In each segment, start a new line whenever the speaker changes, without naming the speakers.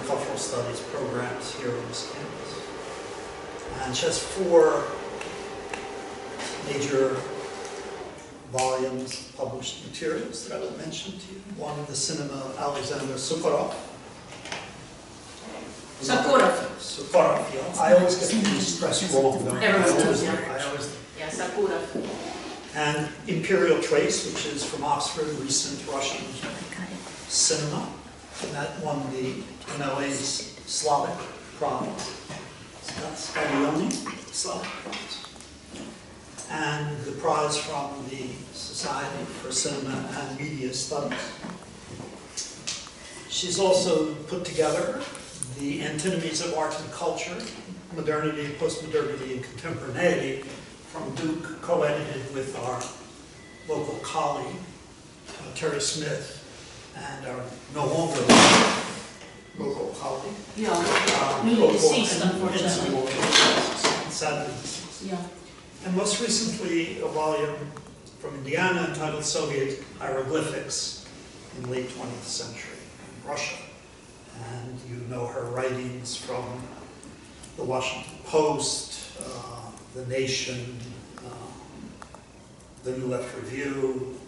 cultural studies programs here on this campus. And she has 4 major volumes of published materials that I will mention to you. One, The Cinema of Alexander Sokolov. Sokolov, yeah. I always get the stress wrong.
Everyone does, yeah.
I always do.
Yeah, Sokolov.
And Imperial Trace, which is from Oxford, recent Russian cinema. And that won the MLA's Slavic Prize. Scalioni Slavic Prize. And the prize from the Society for Cinema and Media Studies. She's also put together the Antinomies of Art and Culture, Modernity, Postmodernity, and Contemporaneity, from Duke, co-edited with our local colleague, Terry Smith, and our no longer local colleague.
Yeah, newly deceased, unfortunately.
Sadly.
Yeah.
And most recently, a volume from Indiana entitled Soviet Hieroglyphics in late 20th century in Russia. And you know her writings from the Washington Post, The Nation, the New Left Review,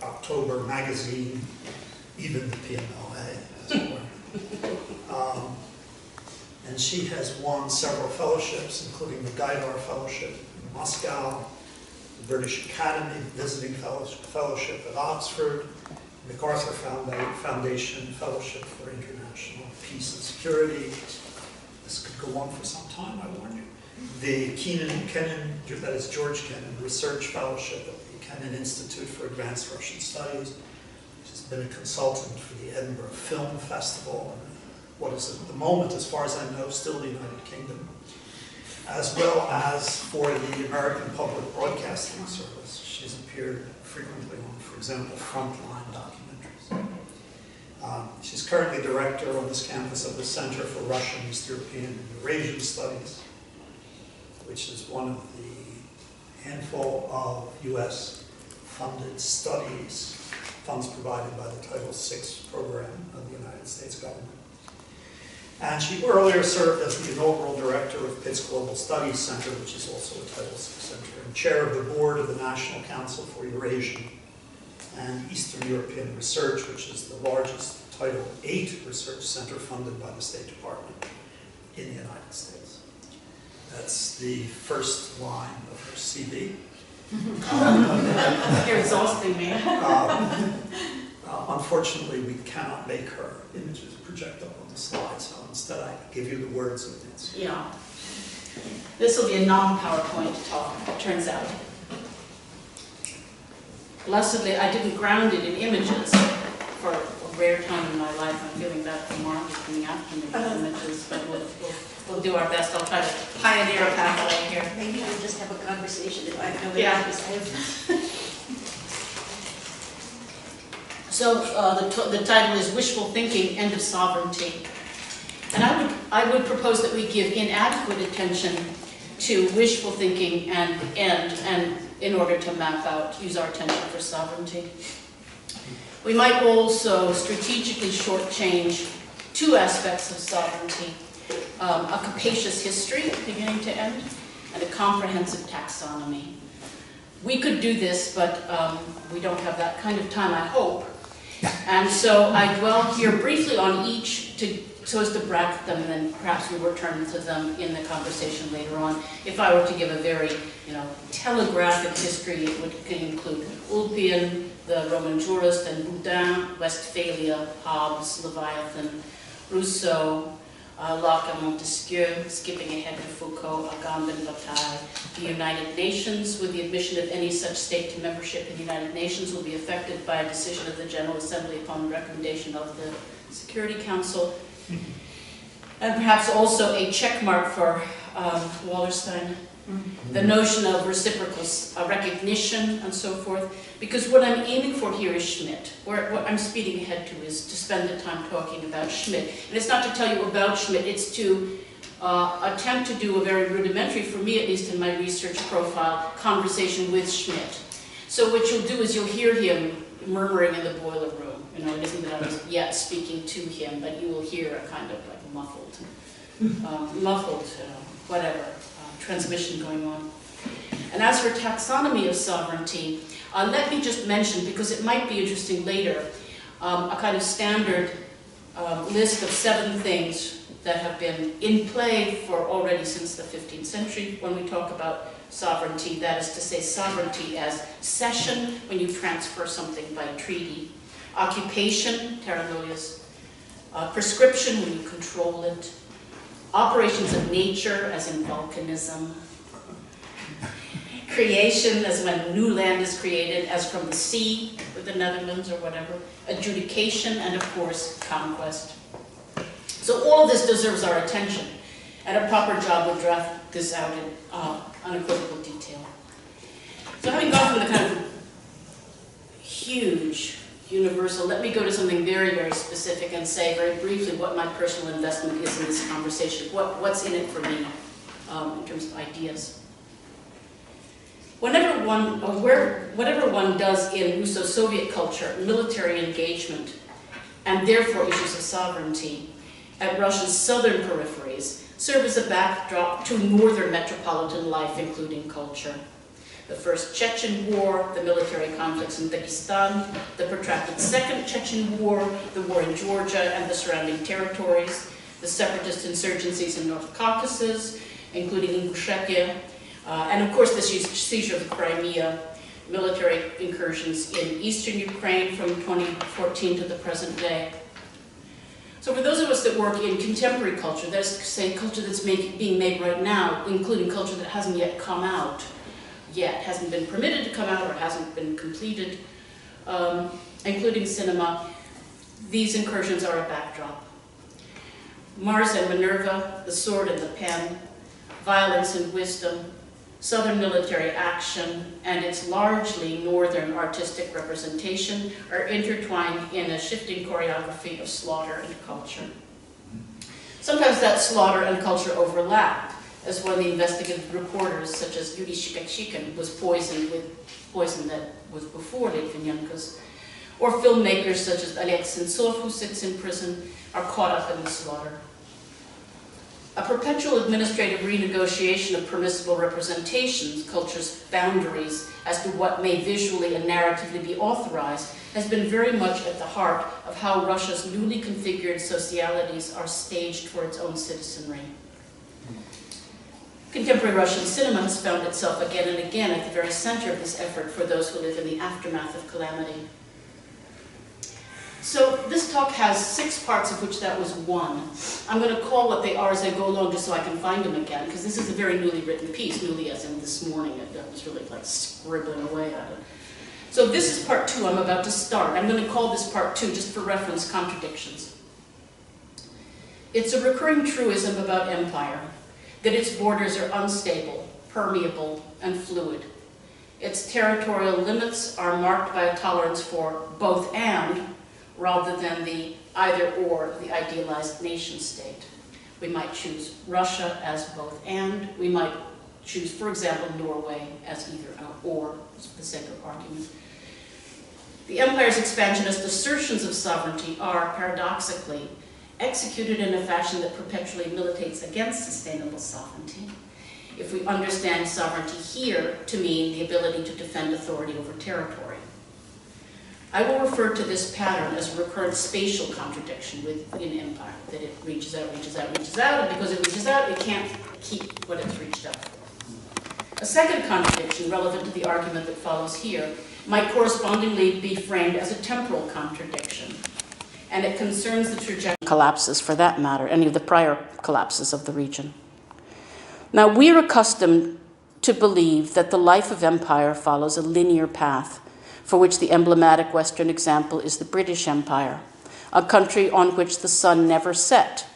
October Magazine, even the PMLA, as it were. And she has won several fellowships, including the Gaidar Fellowship in Moscow, the British Academy Visiting Fellowship at Oxford, MacArthur Foundation Fellowship for International Peace and Security. This could go on for some time, I warn you. The Kennan, that is George Kennan, Research Fellowship at the Kennan Institute for Advanced Russian Studies. She's been a consultant for the Edinburgh Film Festival, and what is at the moment, as far as I know, still the United Kingdom, as well as for the American Public Broadcasting Service. She's appeared frequently on, for example, Frontline documentaries. She's currently director on this campus of the Center for Russian, East European, and Eurasian Studies, which is one of the handful of U.S. funded studies, funds provided by the Title VI program of the United States government. And she earlier served as the inaugural director of PITT's Global Studies Center, which is also a Title VI center, and chair of the board of the National Council for Eurasian and Eastern European Research, which is the largest Title VIII research center funded by the State Department in the United States. That's the first line of her CV.
You're exhausting me.
Unfortunately, we cannot make her images project up on the slide, so instead I give you the words of Nancy.
Yeah. This will be a non-PowerPoint talk, it turns out. Blessedly, I didn't ground it in images for a rare time in my life. I'm feeling bad for Mark coming after me with images, but we'll do our best. I'll try to pioneer a pathway here.
Maybe we'll just have a conversation if I have no
Yeah. So the title is Wishful Thinking, End of Sovereignty. And I would propose that we give inadequate attention to wishful thinking and end, in order to map out, use our attention for sovereignty. We might also strategically shortchange 2 aspects of sovereignty, a capacious history, beginning to end, and a comprehensive taxonomy. We could do this, but we don't have that kind of time, I hope. And so I dwell here briefly on each so as to bracket them, and then perhaps we will return to them in the conversation later on. If I were to give a very, telegraphic history, it would include Ulpian, the Roman jurist, and Boudin, Westphalia, Hobbes, Leviathan, Rousseau, Locke and Montesquieu, skipping ahead to Foucault, Agamben, Bataille. The United Nations, with the admission of any such state to membership in the United Nations, will be affected by a decision of the General Assembly upon recommendation of the Security Council. And perhaps also a check mark for Wallerstein, the notion of reciprocal recognition and so forth, because what I'm aiming for here is Schmidt. What I'm speeding ahead to is to spend the time talking about Schmidt. And it's not to tell you about Schmidt, it's to attempt to do a very rudimentary, for me at least in my research profile, conversation with Schmidt. So what you'll do is you'll hear him murmuring in the boiler room, You know, it isn't that I was yet speaking to him, but you will hear a kind of like muffled, transmission going on. And as for taxonomy of sovereignty, let me just mention, because it might be interesting later, a kind of standard list of 7 things that have been in play for already since the 15th century when we talk about sovereignty. That is to say, sovereignty as cession, when you transfer something by treaty; occupation, terra nullius; prescription, when you control it; operations of nature, as in volcanism; creation, as when new land is created, as from the sea, with the Netherlands or whatever; adjudication; and of course, conquest. So all of this deserves our attention, and a proper job would draft this out in unequivocal detail. So having gone from the kind of huge, universal, let me go to something very, very specific and say very briefly what my personal investment is in this conversation, what's in it for me in terms of ideas. Whatever one does in Russo-Soviet culture, military engagement, and therefore issues of sovereignty, at Russia's southern peripheries, serve as a backdrop to northern metropolitan life, including culture. The First Chechen War, the military conflicts in Dagestan, the protracted Second Chechen War, the war in Georgia and the surrounding territories, the separatist insurgencies in North Caucasus, including Ingushetia, and of course the seizure of Crimea, military incursions in eastern Ukraine from 2014 to the present day. So for those of us that work in contemporary culture, that is to say culture that's being made right now, including culture that hasn't yet come out, hasn't been permitted to come out or hasn't been completed, including cinema, these incursions are a backdrop. Mars and Minerva, the sword and the pen, violence and wisdom, southern military action, and its largely northern artistic representation are intertwined in a shifting choreography of slaughter and culture. Sometimes that slaughter and culture overlap, as one of the investigative reporters, such as Yuri Shikashkin, was poisoned with poison that was before Litvinenko's, or filmmakers such as Oleg Sentsov, who sits in prison, are caught up in the slaughter. A perpetual administrative renegotiation of permissible representations, culture's boundaries as to what may visually and narratively be authorized, has been very much at the heart of how Russia's newly configured socialities are staged for its own citizenry. Contemporary Russian cinema has found itself again and again at the very center of this effort for those who live in the aftermath of calamity. So this talk has 6 parts, of which that was 1. I'm going to call what they are as I go along, just so I can find them again, because this is a very newly written piece, newly as in this morning. I was really like scribbling away at it. So this is part 2 I'm about to start. I'm going to call this part 2, just for reference, contradictions. It's a recurring truism about empire, that its borders are unstable, permeable, and fluid. Its territorial limits are marked by a tolerance for both and, rather than the either-or, the idealized nation-state. We might choose Russia as both and. We might choose, for example, Norway as either or, for the sake of argument. The empire's expansionist assertions of sovereignty are, paradoxically, executed in a fashion that perpetually militates against sustainable sovereignty, if we understand sovereignty here to mean the ability to defend authority over territory. I will refer to this pattern as a recurrent spatial contradiction within empire, that it reaches out, reaches out, reaches out, and because it reaches out, it can't keep what it's reached out for. A second contradiction, relevant to the argument that follows here, might correspondingly be framed as a temporal contradiction, and it concerns the trajectory collapses, for that matter, any of the prior collapses of the region. Now, we're accustomed to believe that the life of empire follows a linear path, for which the emblematic Western example is the British Empire, a country on which the sun never set,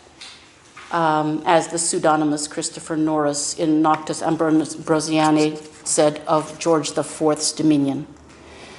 as the pseudonymous Christopher Norris in Noctis Ambrosiani said of George IV's dominion.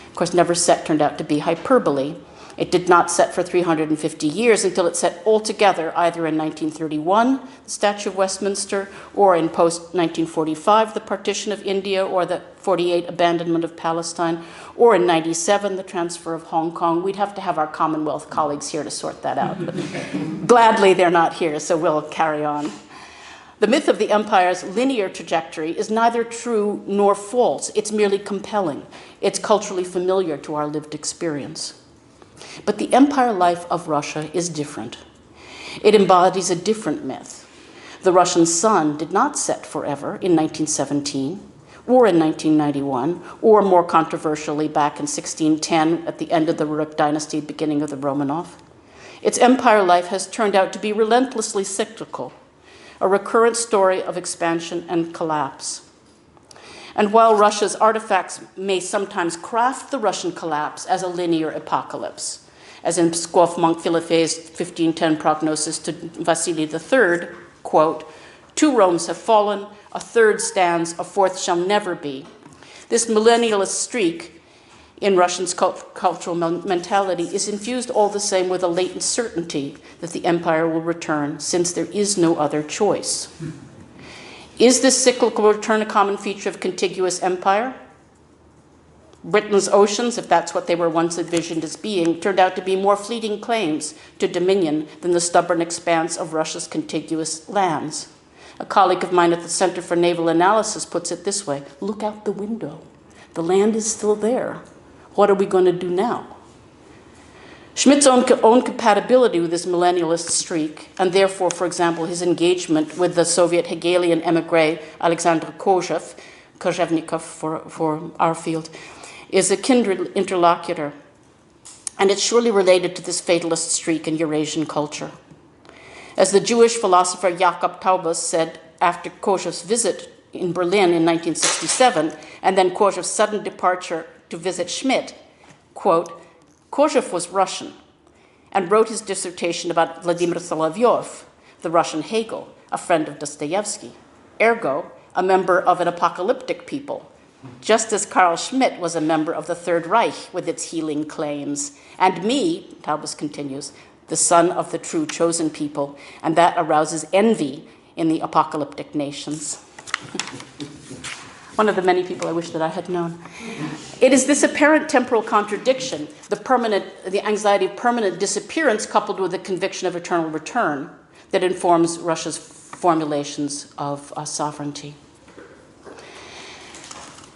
Of course, never set turned out to be hyperbole, It did not set for 350 years until it set altogether either in 1931, the Statute of Westminster, or in post-1945, the partition of India, or the 48 abandonment of Palestine, or in 97, the transfer of Hong Kong. We'd have to have our Commonwealth colleagues here to sort that out. But gladly, they're not here, so we'll carry on. The myth of the empire's linear trajectory is neither true nor false. It's merely compelling. It's culturally familiar to our lived experience. But the empire life of Russia is different. It embodies a different myth. The Russian sun did not set forever in 1917, or in 1991, or more controversially back in 1610 at the end of the Rurikh dynasty, beginning of the Romanov. Its empire life has turned out to be relentlessly cyclical, a recurrent story of expansion and collapse. And while Russia's artifacts may sometimes craft the Russian collapse as a linear apocalypse, as in Pskov monk Philippe's 1510 prognosis to Vasily III, quote, "Two Romes have fallen, a third stands, a fourth shall never be." This millennialist streak in Russians' cultural mentality is infused all the same with a latent certainty that the empire will return, since there is no other choice. Is this cyclical return a common feature of contiguous empire? Britain's oceans, if that's what they were once envisioned as being, turned out to be more fleeting claims to dominion than the stubborn expanse of Russia's contiguous lands. A colleague of mine at the Center for Naval Analysis puts it this way: look out the window. The land is still there. What are we going to do now? Schmidt's own compatibility with this millennialist streak, and therefore, for example, his engagement with the Soviet Hegelian emigre Alexander Kozhevnikov for our field, is a kindred interlocutor, and it's surely related to this fatalist streak in Eurasian culture. As the Jewish philosopher Jakob Taubes said after Kozhev's visit in Berlin in 1967, and then Kozhev's sudden departure to visit Schmidt, quote, "Kozhev was Russian and wrote his dissertation about Vladimir Solovyov, the Russian Hegel, a friend of Dostoevsky, ergo, a member of an apocalyptic people, just as Carl Schmitt was a member of the Third Reich with its healing claims, and me," Taubes continues, "the son of the true chosen people, and that arouses envy in the apocalyptic nations." One of the many people I wish that I had known. It is this apparent temporal contradiction, the anxiety of permanent disappearance coupled with the conviction of eternal return, that informs Russia's formulations of sovereignty.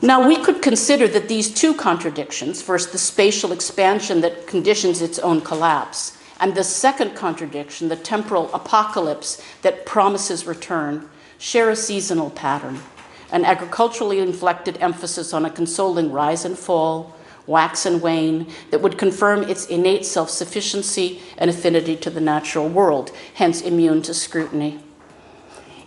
Now, we could consider that these two contradictions, first the spatial expansion that conditions its own collapse, and the second contradiction, the temporal apocalypse that promises return, share a seasonal pattern, an agriculturally inflected emphasis on a consoling rise and fall, wax and wane, that would confirm its innate self-sufficiency and affinity to the natural world, hence immune to scrutiny.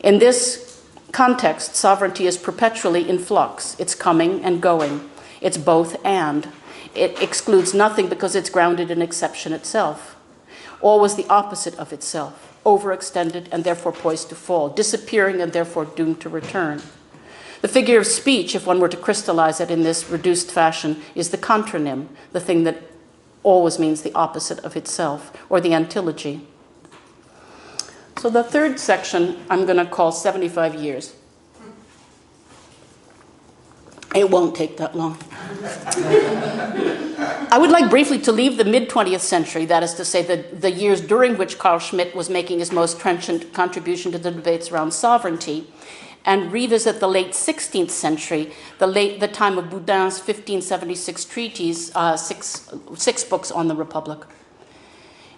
In this context, sovereignty is perpetually in flux. It's coming and going. It's both and. It excludes nothing because it's grounded in exception itself. Always the opposite of itself, overextended and therefore poised to fall, disappearing and therefore doomed to return. The figure of speech, if one were to crystallize it in this reduced fashion, is the contronym, the thing that always means the opposite of itself, or the antilogy. So the third section I'm going to call 75 years. It won't take that long. I would like briefly to leave the mid-20th century, that is to say the years during which Carl Schmitt was making his most trenchant contribution to the debates around sovereignty, and revisit the late 16th century, the time of Boudin's 1576 treatise, six books on the Republic.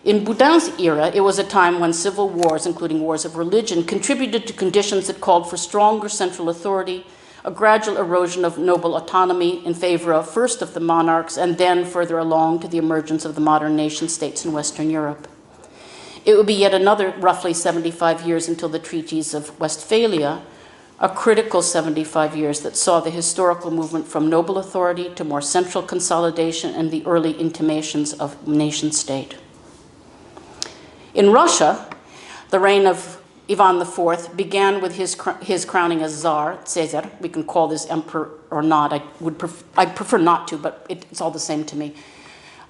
In Boudin's era, it was a time when civil wars, including wars of religion, contributed to conditions that called for stronger central authority, a gradual erosion of noble autonomy in favor of first of the monarchs and then further along to the emergence of the modern nation states in Western Europe. It would be yet another roughly 75 years until the treaties of Westphalia, a critical 75 years that saw the historical movement from noble authority to more central consolidation and the early intimations of nation-state. In Russia, the reign of Ivan IV began with his crowning as Tsar, Caesar. We can call this emperor or not. I prefer not to, but it's all the same to me.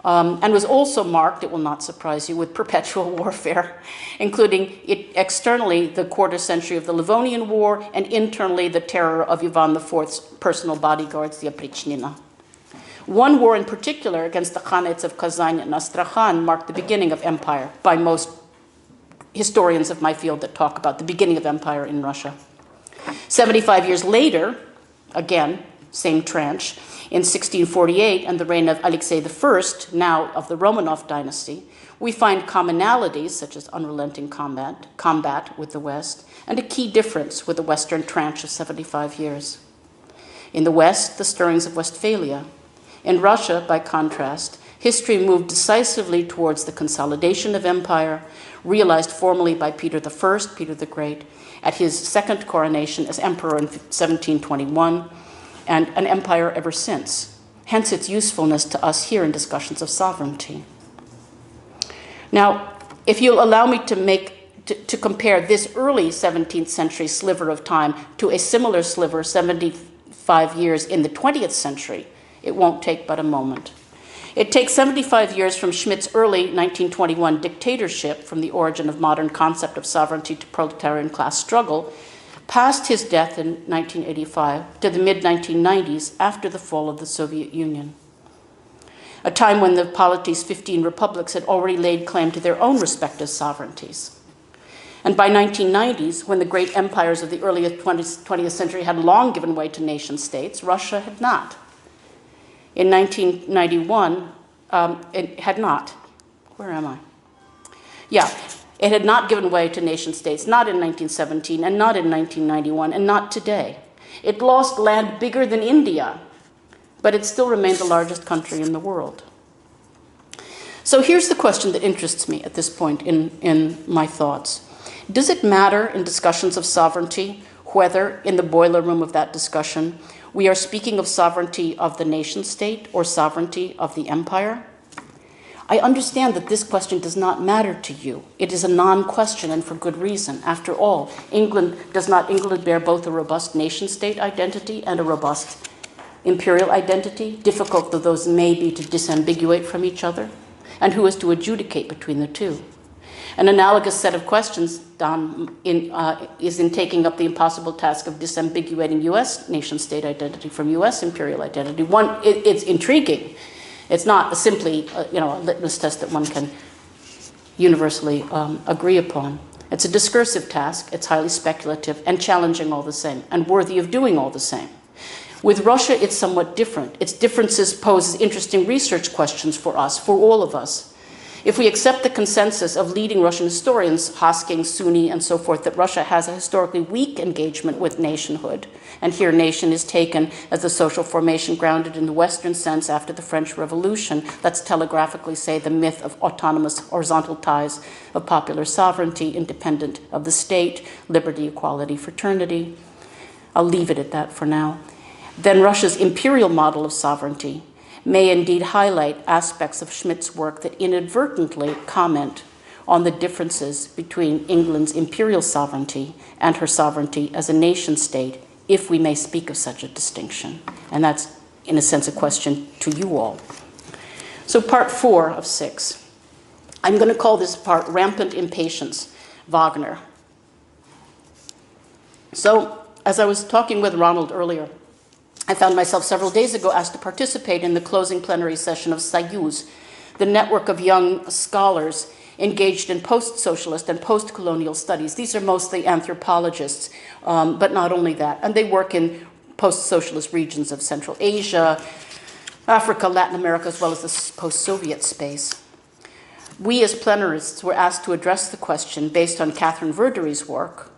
and was also marked, it will not surprise you, with perpetual warfare, including externally the quarter century of the Livonian War and internally the terror of Ivan IV's personal bodyguards, the Oprichnina. One war in particular against the Khanates of Kazan and Astrakhan marked the beginning of empire by most historians of my field that talk about the beginning of empire in Russia. 75 years later, again, same tranche, in 1648 and the reign of Alexei I, now of the Romanov dynasty, we find commonalities such as unrelenting combat with the West, and a key difference with the Western tranche of 75 years. In the West, the stirrings of Westphalia. In Russia, by contrast, history moved decisively towards the consolidation of empire, realized formally by Peter I, Peter the Great, at his second coronation as emperor in 1721, and an empire ever since. Hence its usefulness to us here in discussions of sovereignty. Now, if you'll allow me to compare this early 17th century sliver of time to a similar sliver 75 years in the 20th century, it won't take but a moment. It takes 75 years from Schmidt's early 1921 dictatorship, from the origin of modern concept of sovereignty to proletarian class struggle, past his death in 1985 to the mid-1990s after the fall of the Soviet Union, a time when the Polity's 15 republics had already laid claim to their own respective sovereignties. And by 1990s, when the great empires of the early 20th century had long given way to nation states, Russia had not. In 1991, it had not. Where am I? Yeah, it had not given way to nation states, not in 1917 and not in 1991 and not today. It lost land bigger than India, but it still remained the largest country in the world. So here's the question that interests me at this point in my thoughts. Does it matter in discussions of sovereignty whether in the boiler room of that discussion we are speaking of sovereignty of the nation state or sovereignty of the empire? I understand that this question does not matter to you. It is a non-question, and for good reason. After all, does not England bear both a robust nation state identity and a robust imperial identity, difficult though those may be to disambiguate from each other? And who is to adjudicate between the two? An analogous set of questions is in taking up the impossible task of disambiguating U.S. nation-state identity from U.S. imperial identity. It's intriguing. It's not simply a litmus test that one can universally agree upon. It's a discursive task. It's highly speculative and challenging all the same, and worthy of doing all the same. With Russia, it's somewhat different. Its differences pose interesting research questions for us, for all of us. If we accept the consensus of leading Russian historians, Hosking, Sunni, and so forth, that Russia has a historically weak engagement with nationhood, and here nation is taken as a social formation grounded in the Western sense after the French Revolution, let's telegraphically say the myth of autonomous horizontal ties of popular sovereignty, independent of the state, liberty, equality, fraternity. I'll leave it at that for now. Then Russia's imperial model of sovereignty may indeed highlight aspects of Schmidt's work that inadvertently comment on the differences between England's imperial sovereignty and her sovereignty as a nation state, if we may speak of such a distinction. And that's, in a sense, a question to you all. So part 4 of 6. I'm going to call this part Rampant Impatience, Wagner. So, as I was talking with Ronald earlier, I found myself several days ago asked to participate in the closing plenary session of Soyuz, the network of young scholars engaged in post-socialist and post-colonial studies. These are mostly anthropologists, but not only that. And they work in post-socialist regions of Central Asia, Africa, Latin America, as well as the post-Soviet space. We as plenarists were asked to address the question based on Catherine Verdery's work,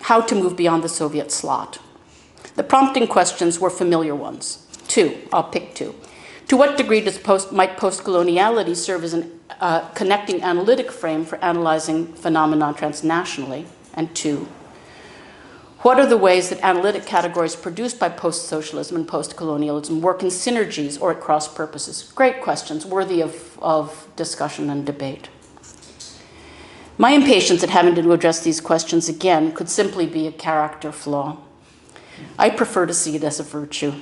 how to move beyond the Soviet slot. The prompting questions were familiar ones. 2, I'll pick 2. To what degree might post-coloniality serve as a connecting analytic frame for analyzing phenomena transnationally? And 2, what are the ways that analytic categories produced by post-socialism and post-colonialism work in synergies or at cross purposes? Great questions, worthy of discussion and debate. My impatience at having to address these questions again could simply be a character flaw. I prefer to see it as a virtue.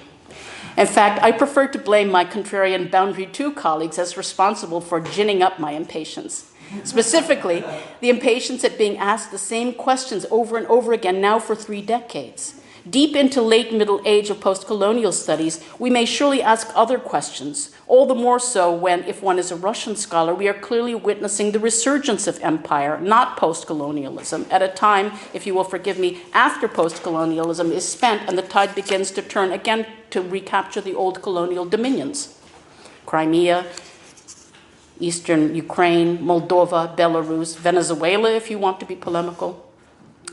In fact, I prefer to blame my contrarian Boundary 2 colleagues as responsible for ginning up my impatience. Specifically, the impatience at being asked the same questions over and over again, now for 3 decades. Deep into late middle age of post-colonial studies, we may surely ask other questions, all the more so when, if one is a Russian scholar, we are clearly witnessing the resurgence of empire, not post-colonialism, at a time, if you will forgive me, after post-colonialism is spent and the tide begins to turn again to recapture the old colonial dominions. Crimea, Eastern Ukraine, Moldova, Belarus, Venezuela, if you want to be polemical.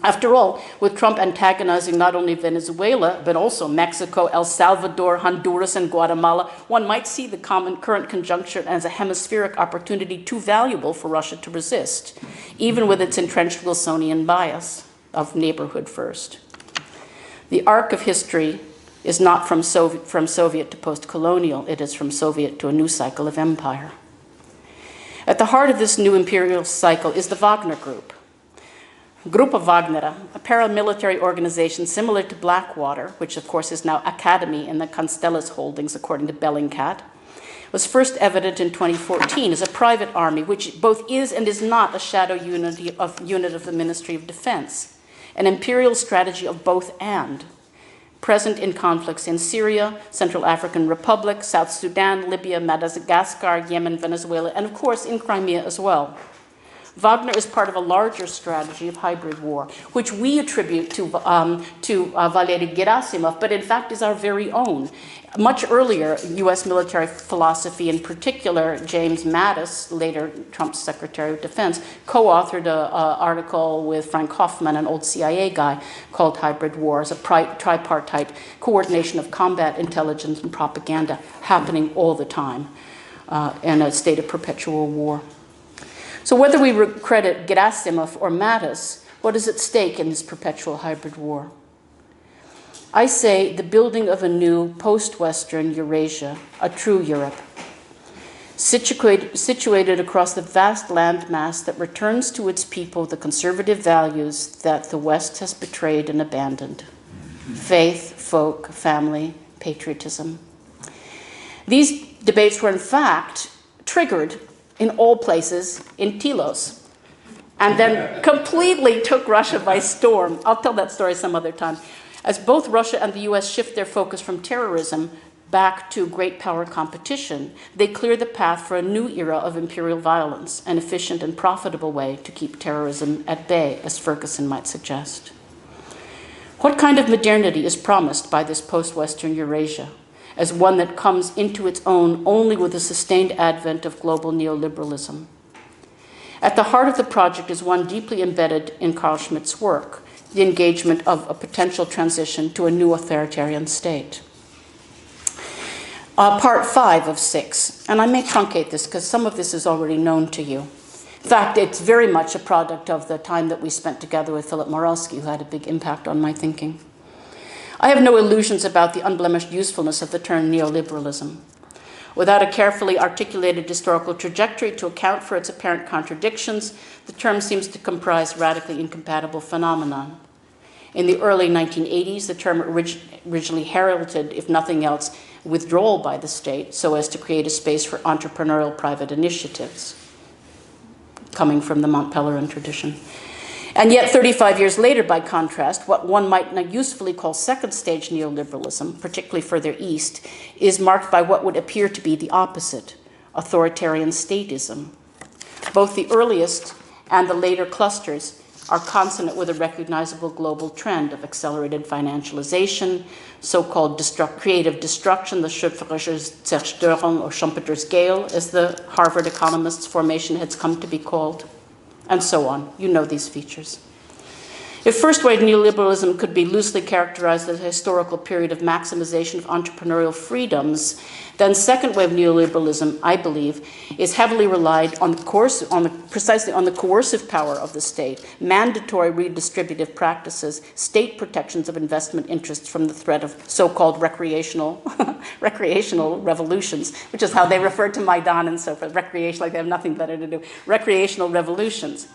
After all, with Trump antagonizing not only Venezuela, but also Mexico, El Salvador, Honduras, and Guatemala, one might see the current conjuncture as a hemispheric opportunity too valuable for Russia to resist, even with its entrenched Wilsonian bias of neighborhood first. The arc of history is not from Soviet to post-colonial, it is from Soviet to a new cycle of empire. At the heart of this new imperial cycle is the Wagner Group. Grupa Wagnera, a paramilitary organization similar to Blackwater, which of course is now Academy in the Constellas holdings according to Bellingcat, was first evident in 2014 as a private army which both is and is not a shadow unit of the Ministry of Defense, an imperial strategy of both and, present in conflicts in Syria, Central African Republic, South Sudan, Libya, Madagascar, Yemen, Venezuela, and of course in Crimea as well. Wagner is part of a larger strategy of hybrid war, which we attribute to Valery Gerasimov, but in fact is our very own. Much earlier, U.S. military philosophy, in particular, James Mattis, later Trump's Secretary of Defense, co-authored an article with Frank Hoffman, an old CIA guy, called Hybrid War, as a tripartite coordination of combat, intelligence, and propaganda happening all the time in a state of perpetual war. So whether we credit Gerasimov or Mattis, what is at stake in this perpetual hybrid war? I say the building of a new post-Western Eurasia, a true Europe, situated across the vast landmass that returns to its people the conservative values that the West has betrayed and abandoned: faith, folk, family, patriotism. These debates were in fact triggered in all places in Telos, and then completely took Russia by storm. I'll tell that story some other time. As both Russia and the US shift their focus from terrorism back to great power competition, they clear the path for a new era of imperial violence, an efficient and profitable way to keep terrorism at bay, as Ferguson might suggest. What kind of modernity is promised by this post-Western Eurasia, as one that comes into its own only with the sustained advent of global neoliberalism? At the heart of the project is one deeply embedded in Carl Schmitt's work, the engagement of a potential transition to a new authoritarian state. Part 5 of 6, and I may truncate this because some of this is already known to you. In fact, it's very much a product of the time that we spent together with Philip Morelsky, who had a big impact on my thinking. I have no illusions about the unblemished usefulness of the term neoliberalism. Without a carefully articulated historical trajectory to account for its apparent contradictions, the term seems to comprise radically incompatible phenomenon. In the early 1980s, the term originally heralded, if nothing else, withdrawal by the state so as to create a space for entrepreneurial private initiatives, coming from the Mont Pelerin tradition. And yet, 35 years later, by contrast, what one might now usefully call second stage neoliberalism, particularly further east, is marked by what would appear to be the opposite: authoritarian statism. Both the earliest and the later clusters are consonant with a recognizable global trend of accelerated financialization, so-called creative destruction, the schöpferische Zerstörung, or Schumpeter's Gale, as the Harvard economists' formation has come to be called, and so on. You know these features. If first-wave neoliberalism could be loosely characterized as a historical period of maximization of entrepreneurial freedoms, then second-wave neoliberalism, I believe, is heavily relied on precisely on the coercive power of the state, mandatory redistributive practices, state protections of investment interests from the threat of so-called recreational revolutions, which is how they refer to Maidan and so forth, recreation, like they have nothing better to do, recreational revolutions.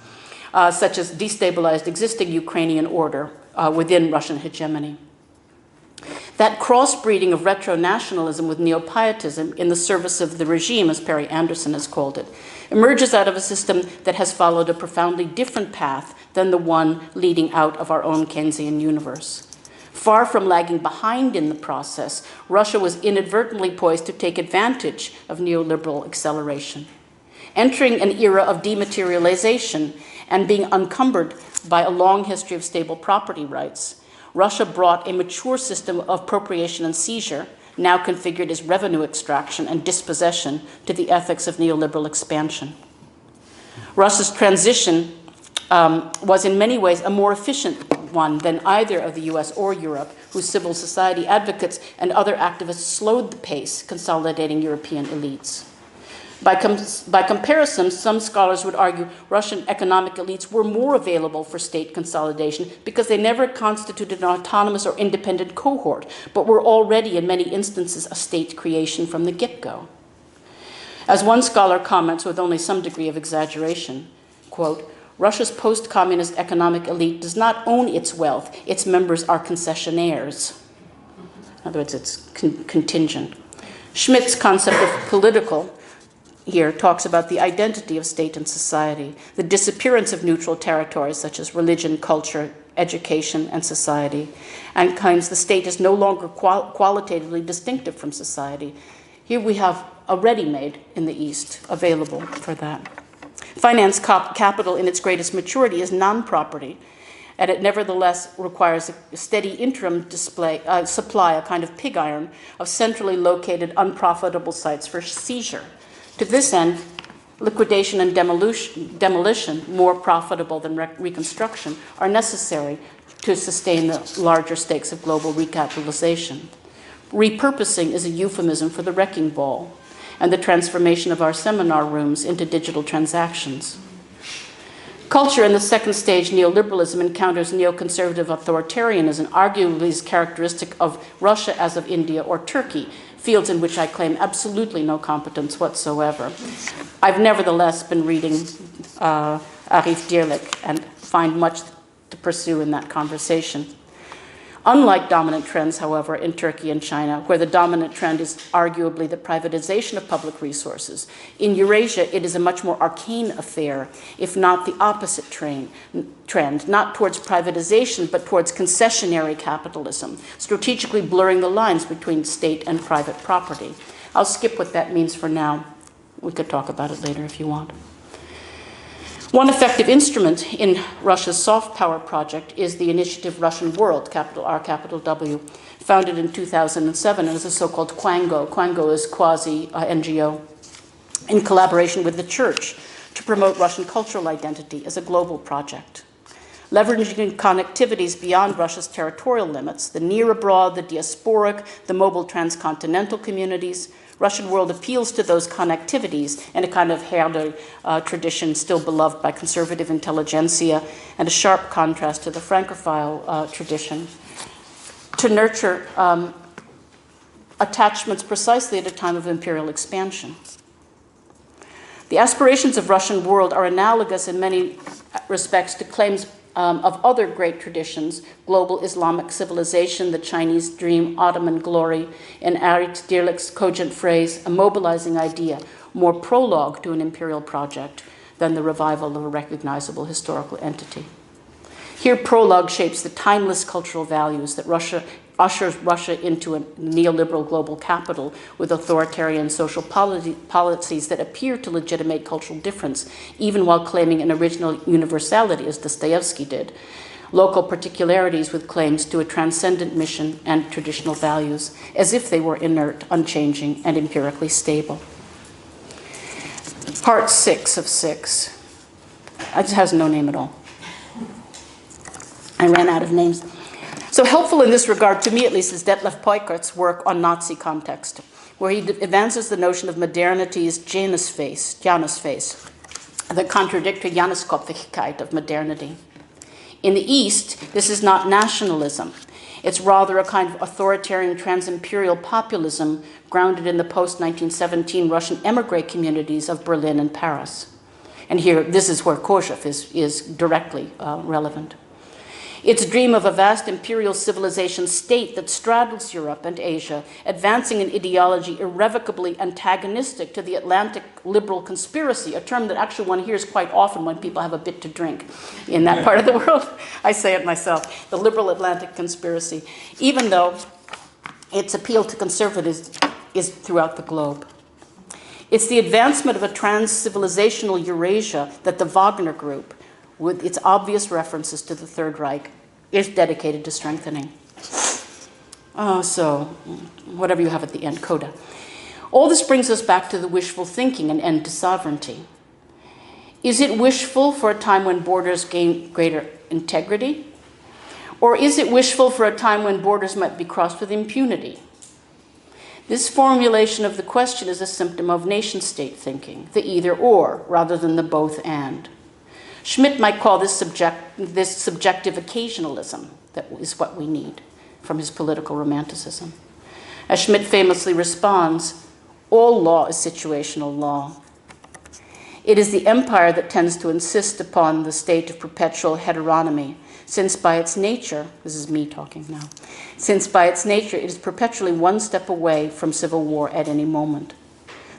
Such as destabilized existing Ukrainian order within Russian hegemony. That crossbreeding of retro-nationalism with neo-pietism in the service of the regime, as Perry Anderson has called it, emerges out of a system that has followed a profoundly different path than the one leading out of our own Keynesian universe. Far from lagging behind in the process, Russia was inadvertently poised to take advantage of neoliberal acceleration. Entering an era of dematerialization and being encumbered by a long history of stable property rights, Russia brought a mature system of appropriation and seizure, now configured as revenue extraction and dispossession, to the ethics of neoliberal expansion. Russia's transition was in many ways a more efficient one than either of the US or Europe, whose civil society advocates and other activists slowed the pace, consolidating European elites. By comparison, some scholars would argue Russian economic elites were more available for state consolidation because they never constituted an autonomous or independent cohort, but were already, in many instances, a state creation from the get-go. As one scholar comments with only some degree of exaggeration, quote, Russia's post-communist economic elite does not own its wealth. Its members are concessionaires. In other words, it's contingent. Schmidt's concept of political here talks about the identity of state and society, the disappearance of neutral territories such as religion, culture, education, and society, and claims the state is no longer qualitatively distinctive from society. Here we have a ready-made in the East available for that. Finance capital in its greatest maturity is non-property, and it nevertheless requires a steady interim supply, a kind of pig iron, of centrally located unprofitable sites for seizure. To this end, liquidation and demolition, more profitable than reconstruction, are necessary to sustain the larger stakes of global recapitalization. Repurposing is a euphemism for the wrecking ball and the transformation of our seminar rooms into digital transactions. Culture in the second stage, neoliberalism, encounters neoconservative authoritarianism, arguably is characteristic of Russia as of India or Turkey, fields in which I claim absolutely no competence whatsoever. I've nevertheless been reading Arif Dirlik and find much to pursue in that conversation. Unlike dominant trends, however, in Turkey and China, where the dominant trend is arguably the privatization of public resources, in Eurasia it is a much more arcane affair, if not the opposite trend, not towards privatization, but towards concessionary capitalism, strategically blurring the lines between state and private property. I'll skip what that means for now. We could talk about it later if you want. One effective instrument in Russia's soft power project is the initiative Russian World, capital R, capital W, founded in 2007 as a so-called Quango. Quango is quasi-NGO, in collaboration with the church to promote Russian cultural identity as a global project. Leveraging connectivities beyond Russia's territorial limits, the near abroad, the diasporic, the mobile transcontinental communities, Russian World appeals to those connectivities in a kind of Herder tradition still beloved by conservative intelligentsia, and a sharp contrast to the Francophile tradition, to nurture attachments precisely at a time of imperial expansion. The aspirations of Russian World are analogous in many respects to claims of other great traditions, global Islamic civilization, the Chinese dream, Ottoman glory, in Arif Dirlik's cogent phrase, a mobilizing idea, more prologue to an imperial project than the revival of a recognizable historical entity. Here, prologue shapes the timeless cultural values that ushers Russia into a neoliberal global capital with authoritarian social policies that appear to legitimate cultural difference, even while claiming an original universality, as Dostoevsky did, local particularities with claims to a transcendent mission and traditional values, as if they were inert, unchanging, and empirically stable. Part 6 of 6. It has no name at all. I ran out of names. So helpful in this regard, to me at least, is Detlef Peukert's work on Nazi context, where he advances the notion of modernity's Janus face, the contradictory Januskopfigkeit of modernity. In the East, this is not nationalism. It's rather a kind of authoritarian trans-imperial populism grounded in the post-1917 Russian émigré communities of Berlin and Paris. And here, this is where Kojève is directly relevant. Its dream of a vast imperial civilization state that straddles Europe and Asia, advancing an ideology irrevocably antagonistic to the Atlantic liberal conspiracy, a term that actually one hears quite often when people have a bit to drink in that part of the world. I say it myself, the liberal Atlantic conspiracy, even though its appeal to conservatives is throughout the globe. It's the advancement of a trans-civilizational Eurasia that the Wagner Group, with its obvious references to the Third Reich, is dedicated to strengthening. So, whatever you have at the end, coda. All this brings us back to the wishful thinking and end to sovereignty. Is it wishful for a time when borders gain greater integrity? Or is it wishful for a time when borders might be crossed with impunity? This formulation of the question is a symptom of nation-state thinking, the either-or, rather than the both-and. Schmitt might call this subjective occasionalism, that is what we need from his political romanticism. As Schmitt famously responds, all law is situational law. It is the empire that tends to insist upon the state of perpetual heteronomy, since by its nature, this is me talking now, since by its nature it is perpetually one step away from civil war at any moment.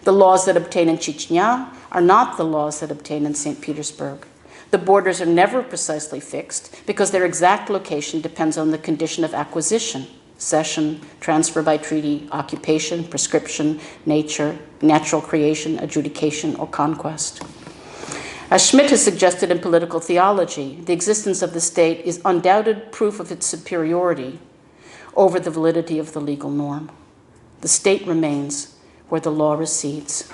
The laws that obtain in Chechnya are not the laws that obtain in St. Petersburg. The borders are never precisely fixed because their exact location depends on the condition of acquisition, cession, transfer by treaty, occupation, prescription, nature, natural creation, adjudication, or conquest. As Schmitt has suggested in political theology, the existence of the state is undoubted proof of its superiority over the validity of the legal norm. The state remains where the law recedes.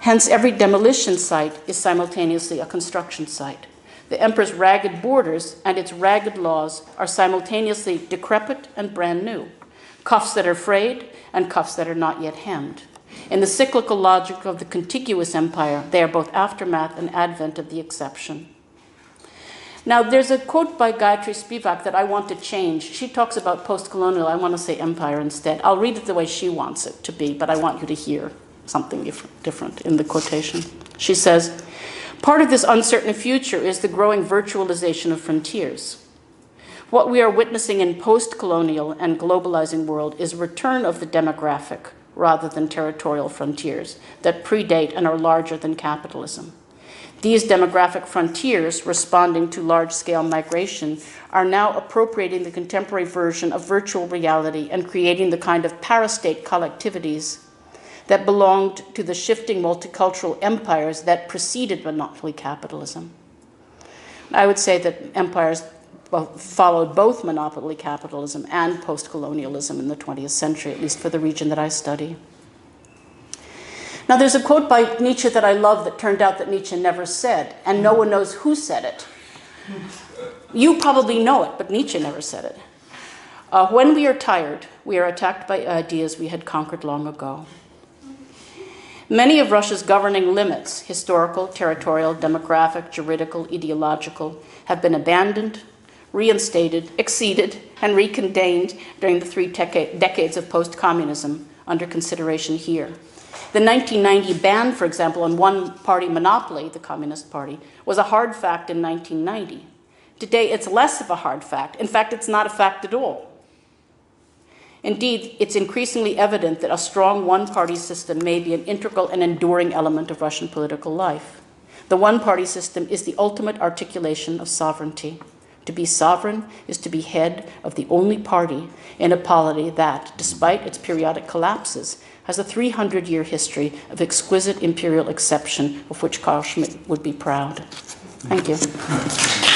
Hence, every demolition site is simultaneously a construction site. The emperor's ragged borders and its ragged laws are simultaneously decrepit and brand new, cuffs that are frayed and cuffs that are not yet hemmed. In the cyclical logic of the contiguous empire, they are both aftermath and advent of the exception. Now, there's a quote by Gayatri Spivak that I want to change. She talks about post-colonial. I want to say empire instead. I'll read it the way she wants it to be, but I want you to hear something different in the quotation. She says, part of this uncertain future is the growing virtualization of frontiers. What we are witnessing in post-colonial and globalizing world is a return of the demographic rather than territorial frontiers that predate and are larger than capitalism. These demographic frontiers, responding to large-scale migration, are now appropriating the contemporary version of virtual reality and creating the kind of parastate collectivities that belonged to the shifting multicultural empires that preceded monopoly capitalism. I would say that empires followed both monopoly capitalism and post-colonialism in the 20th century, at least for the region that I study. Now, there's a quote by Nietzsche that I love that turned out that Nietzsche never said, and no one knows who said it. You probably know it, but Nietzsche never said it. When we are tired, we are attacked by ideas we had conquered long ago. Many of Russia's governing limits, historical, territorial, demographic, juridical, ideological, have been abandoned, reinstated, exceeded, and recontained during the 3 decades of post-communism under consideration here. The 1990 ban, for example, on one-party monopoly, the Communist Party, was a hard fact in 1990. Today, it's less of a hard fact. In fact, it's not a fact at all. Indeed, it's increasingly evident that a strong one-party system may be an integral and enduring element of Russian political life. The one-party system is the ultimate articulation of sovereignty. To be sovereign is to be head of the only party in a polity that, despite its periodic collapses, has a 300-year history of exquisite imperial exception of which Carl Schmitt would be proud. Thank you.